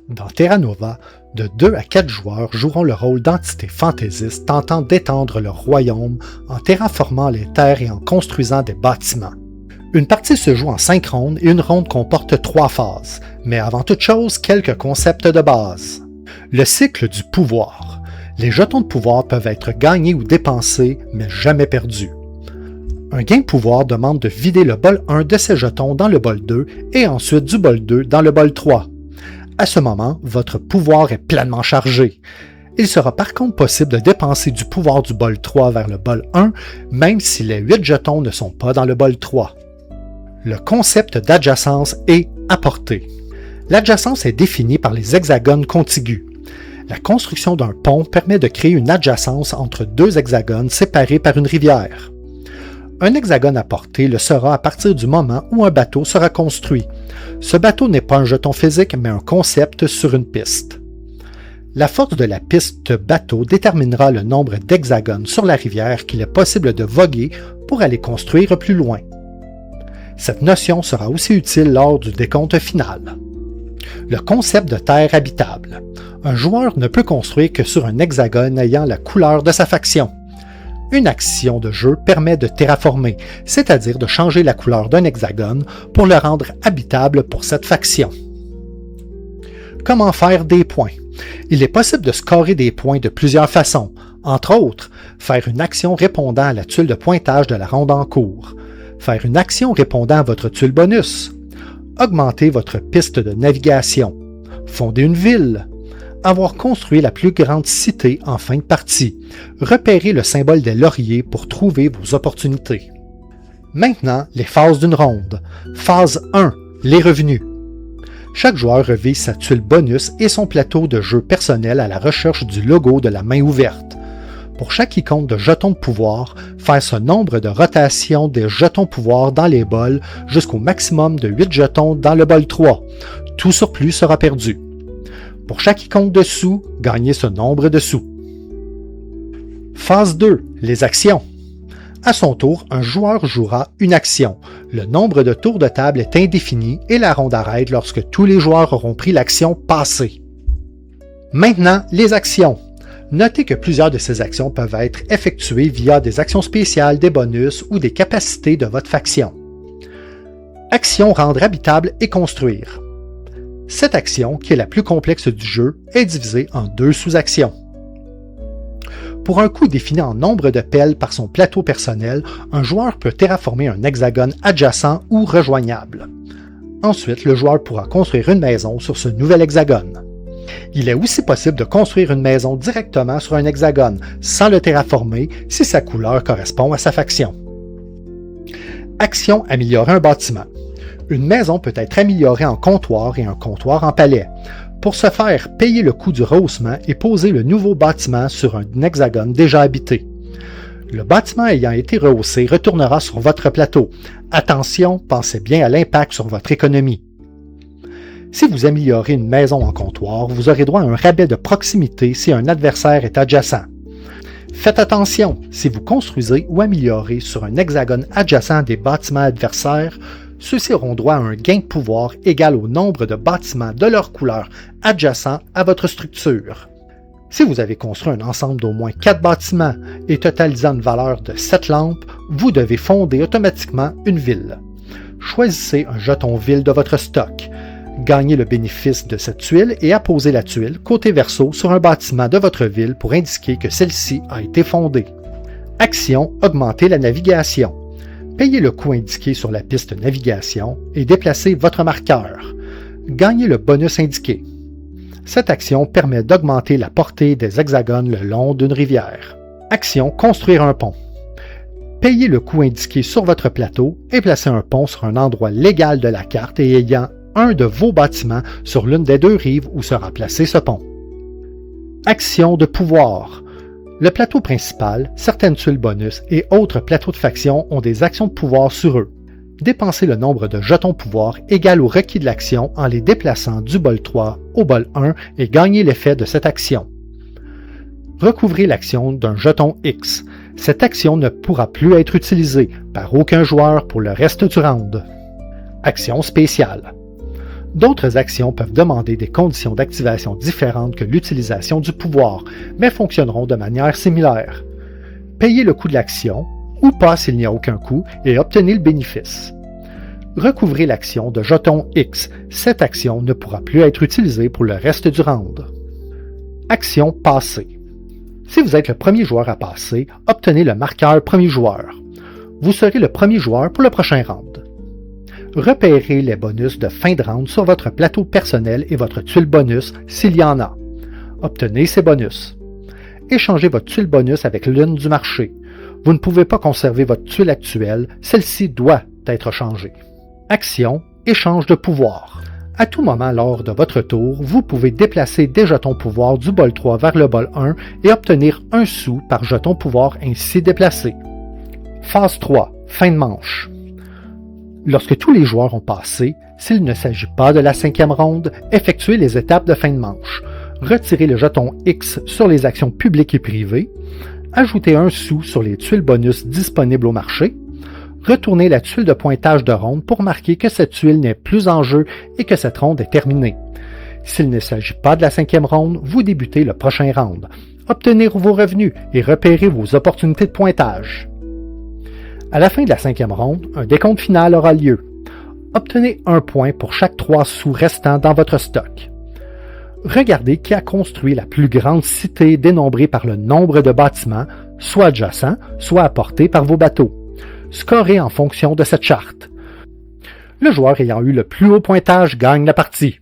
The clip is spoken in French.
Dans Terra Nova, de 2 à 4 joueurs joueront le rôle d'entités fantaisistes tentant d'étendre leur royaume en terraformant les terres et en construisant des bâtiments. Une partie se joue en 5 rondes et une ronde comporte 3 phases, mais avant toute chose, quelques concepts de base. Le cycle du pouvoir. Les jetons de pouvoir peuvent être gagnés ou dépensés, mais jamais perdus. Un gain de pouvoir demande de vider le bol 1 de ses jetons dans le bol 2 et ensuite du bol 2 dans le bol 3. À ce moment, votre pouvoir est pleinement chargé. Il sera par contre possible de dépenser du pouvoir du bol 3 vers le bol 1, même si les 8 jetons ne sont pas dans le bol 3. Le concept d'adjacence est à portée. L'adjacence est définie par les hexagones contigus. La construction d'un pont permet de créer une adjacence entre 2 hexagones séparés par une rivière. Un hexagone à portée le sera à partir du moment où un bateau sera construit. Ce bateau n'est pas un jeton physique, mais un concept sur une piste. La force de la piste bateau déterminera le nombre d'hexagones sur la rivière qu'il est possible de voguer pour aller construire plus loin. Cette notion sera aussi utile lors du décompte final. Le concept de terre habitable. Un joueur ne peut construire que sur un hexagone ayant la couleur de sa faction. Une action de jeu permet de terraformer, c'est-à-dire de changer la couleur d'un hexagone pour le rendre habitable pour cette faction. Comment faire des points? Il est possible de scorer des points de plusieurs façons, entre autres, faire une action répondant à la tuile de pointage de la ronde en cours, faire une action répondant à votre tuile bonus, augmenter votre piste de navigation, fonder une ville, avoir construit la plus grande cité en fin de partie, repérer le symbole des lauriers pour trouver vos opportunités. Maintenant, les phases d'une ronde. Phase 1, les revenus. Chaque joueur revise sa tuile bonus et son plateau de jeu personnel à la recherche du logo de la main ouverte. Pour chaque icône de jetons de pouvoir, faire ce nombre de rotations des jetons pouvoir dans les bols jusqu'au maximum de 8 jetons dans le bol 3. Tout surplus sera perdu. Pour chaque icône de sous, gagnez ce nombre de sous. Phase 2, les actions. À son tour, un joueur jouera une action. Le nombre de tours de table est indéfini et la ronde arrête lorsque tous les joueurs auront pris l'action passée. Maintenant, les actions. Notez que plusieurs de ces actions peuvent être effectuées via des actions spéciales, des bonus ou des capacités de votre faction. Action rendre habitable et construire. Cette action, qui est la plus complexe du jeu, est divisée en 2 sous-actions. Pour un coût défini en nombre de pelles par son plateau personnel, un joueur peut terraformer un hexagone adjacent ou rejoignable. Ensuite, le joueur pourra construire une maison sur ce nouvel hexagone. Il est aussi possible de construire une maison directement sur un hexagone, sans le terraformer si sa couleur correspond à sa faction. Action améliorer un bâtiment. Une maison peut être améliorée en comptoir et un comptoir en palais. Pour ce faire, payez le coût du rehaussement et posez le nouveau bâtiment sur un hexagone déjà habité. Le bâtiment ayant été rehaussé retournera sur votre plateau. Attention, pensez bien à l'impact sur votre économie. Si vous améliorez une maison en comptoir, vous aurez droit à un rabais de proximité si un adversaire est adjacent. Faites attention, si vous construisez ou améliorez sur un hexagone adjacent des bâtiments adversaires, ceux-ci auront droit à un gain de pouvoir égal au nombre de bâtiments de leur couleur adjacents à votre structure. Si vous avez construit un ensemble d'au moins 4 bâtiments et totalisant une valeur de 7 lampes, vous devez fonder automatiquement une ville. Choisissez un jeton ville de votre stock. Gagnez le bénéfice de cette tuile et apposez la tuile côté verso sur un bâtiment de votre ville pour indiquer que celle-ci a été fondée. Action, augmenter la navigation. Payez le coût indiqué sur la piste navigation et déplacez votre marqueur. Gagnez le bonus indiqué. Cette action permet d'augmenter la portée des hexagones le long d'une rivière. Action, construire un pont. Payez le coût indiqué sur votre plateau et placez un pont sur un endroit légal de la carte et ayant un de vos bâtiments sur l'une des 2 rives où sera placé ce pont. Action de pouvoir. Le plateau principal, certaines tuiles bonus et autres plateaux de faction ont des actions de pouvoir sur eux. Dépensez le nombre de jetons pouvoir égal au requis de l'action en les déplaçant du bol 3 au bol 1 et gagnez l'effet de cette action. Recouvrez l'action d'un jeton X. Cette action ne pourra plus être utilisée par aucun joueur pour le reste du round. Action spéciale. D'autres actions peuvent demander des conditions d'activation différentes que l'utilisation du pouvoir, mais fonctionneront de manière similaire. Payez le coût de l'action, ou pas s'il n'y a aucun coût, et obtenez le bénéfice. Recouvrez l'action de jeton X. Cette action ne pourra plus être utilisée pour le reste du round. Action passée. Si vous êtes le premier joueur à passer, obtenez le marqueur premier joueur. Vous serez le premier joueur pour le prochain round. Repérez les bonus de fin de round sur votre plateau personnel et votre tuile bonus s'il y en a. Obtenez ces bonus. Échangez votre tuile bonus avec l'une du marché. Vous ne pouvez pas conserver votre tuile actuelle, celle-ci doit être changée. Action, échange de pouvoir. À tout moment lors de votre tour, vous pouvez déplacer des jetons pouvoir du bol 3 vers le bol 1 et obtenir 1 sou par jeton pouvoir ainsi déplacé. Phase 3, fin de manche. Lorsque tous les joueurs ont passé, s'il ne s'agit pas de la 5e ronde, effectuez les étapes de fin de manche. Retirez le jeton X sur les actions publiques et privées. Ajoutez 1 sou sur les tuiles bonus disponibles au marché. Retournez la tuile de pointage de ronde pour marquer que cette tuile n'est plus en jeu et que cette ronde est terminée. S'il ne s'agit pas de la 5e ronde, vous débutez le prochain round. Obtenez vos revenus et repérez vos opportunités de pointage. À la fin de la 5e ronde, un décompte final aura lieu. Obtenez 1 point pour chaque 3 sous restants dans votre stock. Regardez qui a construit la plus grande cité dénombrée par le nombre de bâtiments, soit adjacents, soit apportés par vos bateaux. Scorez en fonction de cette charte. Le joueur ayant eu le plus haut pointage gagne la partie.